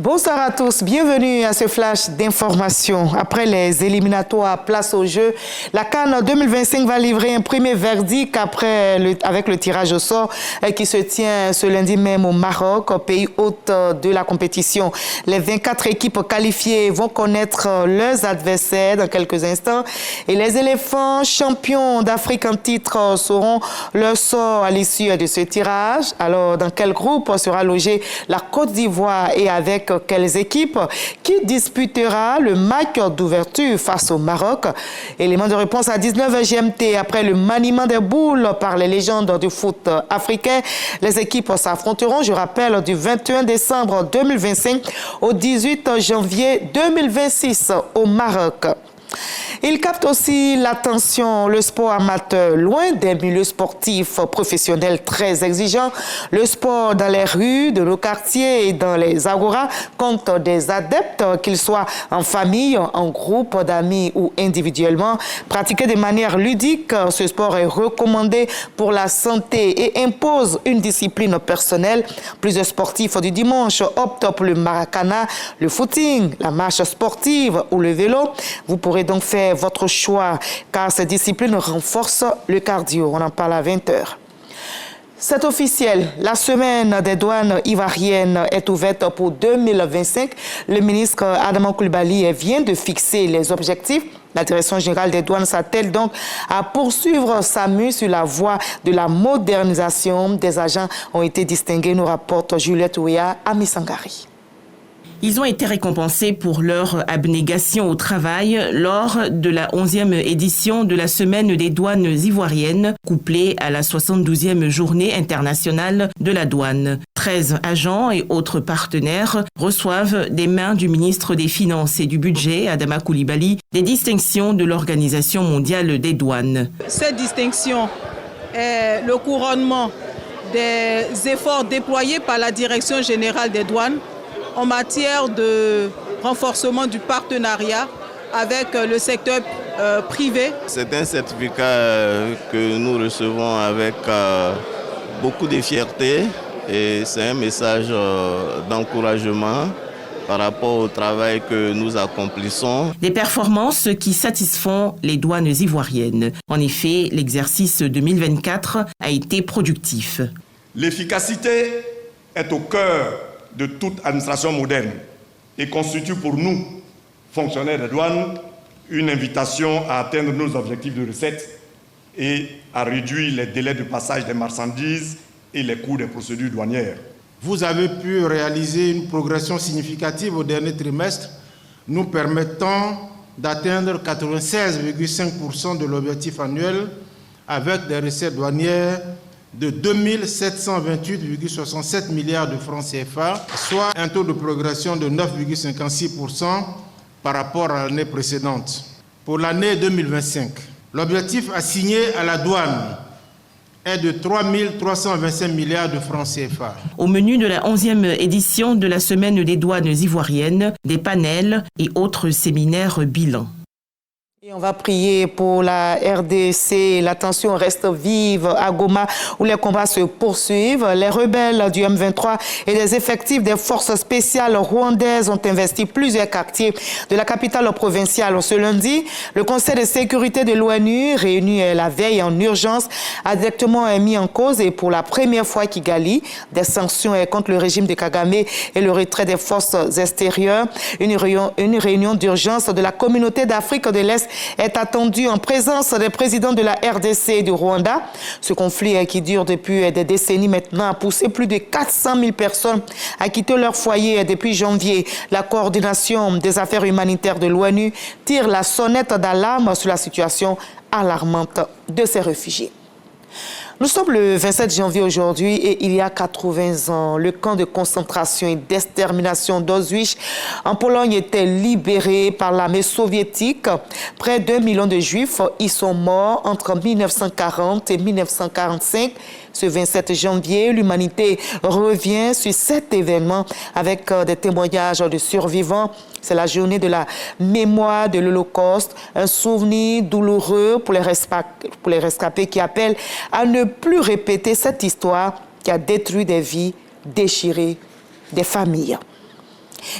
Bonsoir à tous, bienvenue à ce flash d'information. Après les éliminatoires, place au jeu, la CAN 2025 va livrer un premier verdict avec le tirage au sort qui se tient ce lundi même au Maroc, pays hôte de la compétition. Les 24 équipes qualifiées vont connaître leurs adversaires dans quelques instants et les éléphants champions d'Afrique en titre sauront leur sort à l'issue de ce tirage. Alors, dans quel groupe sera logée la Côte d'Ivoire et avec quelles équipes? Qui disputera le match d'ouverture face au Maroc? Élément de réponse à 19 GMT. Après le maniement des boules par les légendes du foot africain, les équipes s'affronteront, je rappelle, du 21 décembre 2025 au 18 janvier 2026 au Maroc. Il capte aussi l'attention, le sport amateur, loin des milieux sportifs professionnels très exigeants. Le sport dans les rues de nos quartiers et dans les agoras compte des adeptes, qu'ils soient en famille, en groupe d'amis ou individuellement. Pratiqué de manière ludique, ce sport est recommandé pour la santé et impose une discipline personnelle. Plusieurs sportifs du dimanche optent pour le maracana, le footing, la marche sportive ou le vélo. Vous pourrez donc faire votre choix, car cette discipline renforce le cardio. On en parle à 20h. C'est officiel, la semaine des douanes ivoiriennes est ouverte pour 2025. Le ministre Adama Coulibaly vient de fixer les objectifs. La Direction générale des douanes s'attelle donc à poursuivre sa mue sur la voie de la modernisation. Des agents ont été distingués, nous rapporte Juliette Ouya à Missangari. Ils ont été récompensés pour leur abnégation au travail lors de la 11e édition de la Semaine des douanes ivoiriennes, couplée à la 72e Journée internationale de la douane. 13 agents et autres partenaires reçoivent des mains du ministre des Finances et du Budget, Adama Coulibaly, des distinctions de l'Organisation mondiale des douanes. Cette distinction est le couronnement des efforts déployés par la Direction générale des douanes en matière de renforcement du partenariat avec le secteur privé. C'est un certificat que nous recevons avec beaucoup de fierté et c'est un message d'encouragement par rapport au travail que nous accomplissons. Des performances qui satisfont les douanes ivoiriennes. En effet, l'exercice 2024 a été productif. L'efficacité est au cœur de toute administration moderne et constitue pour nous, fonctionnaires de douane, une invitation à atteindre nos objectifs de recettes et à réduire les délais de passage des marchandises et les coûts des procédures douanières. Vous avez pu réaliser une progression significative au dernier trimestre, nous permettant d'atteindre 96,5% de l'objectif annuel avec des recettes douanières de 2728,67 milliards de francs CFA, soit un taux de progression de 9,56% par rapport à l'année précédente. Pour l'année 2025, l'objectif assigné à la douane est de 3 325 milliards de francs CFA. Au menu de la 11e édition de la Semaine des douanes ivoiriennes, des panels et autres séminaires bilans. Et on va prier pour la RDC. La tension reste vive à Goma où les combats se poursuivent. Les rebelles du M23 et des effectifs des forces spéciales rwandaises ont investi plusieurs quartiers de la capitale provinciale. Ce lundi, le Conseil de sécurité de l'ONU, réuni la veille en urgence, a directement mis en cause et pour la première fois Kigali des sanctions contre le régime de Kagame et le retrait des forces extérieures. Une réunion d'urgence de la communauté d'Afrique de l'Est est attendu en présence des présidents de la RDC et du Rwanda. Ce conflit qui dure depuis des décennies maintenant a poussé plus de 400 000 personnes à quitter leur foyer depuis janvier. La coordination des affaires humanitaires de l'ONU tire la sonnette d'alarme sur la situation alarmante de ces réfugiés. Nous sommes le 27 janvier aujourd'hui et il y a 80 ans, le camp de concentration et d'extermination d'Auschwitz en Pologne était libéré par l'armée soviétique. Près d'1 million de Juifs y sont morts entre 1940 et 1945. Ce 27 janvier, l'humanité revient sur cet événement avec des témoignages de survivants. C'est la journée de la mémoire de l'Holocauste, un souvenir douloureux pour les rescapés qui appellent à ne plus répéter cette histoire qui a détruit des vies, déchiré des familles.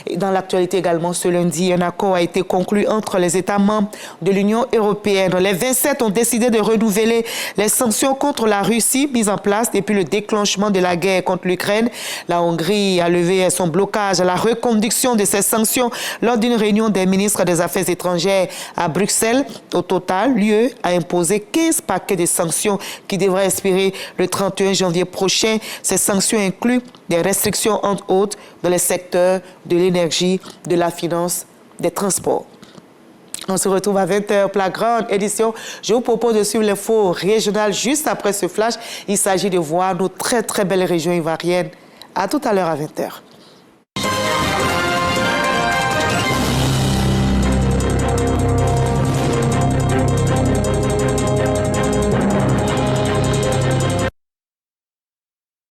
Et dans l'actualité également, ce lundi, un accord a été conclu entre les États membres de l'Union européenne. Les 27 ont décidé de renouveler les sanctions contre la Russie mises en place depuis le déclenchement de la guerre contre l'Ukraine. La Hongrie a levé son blocage à la reconduction de ces sanctions lors d'une réunion des ministres des Affaires étrangères à Bruxelles. Au total, l'UE a imposé 15 paquets de sanctions qui devraient expirer le 31 janvier prochain. Ces sanctions incluent des restrictions entre autres dans les secteurs de l'énergie, de la finance, des transports. On se retrouve à 20h pour la grande édition. Je vous propose de suivre l'info régionale juste après ce flash. Il s'agit de voir nos très belles régions ivoiriennes. À tout à l'heure à 20h.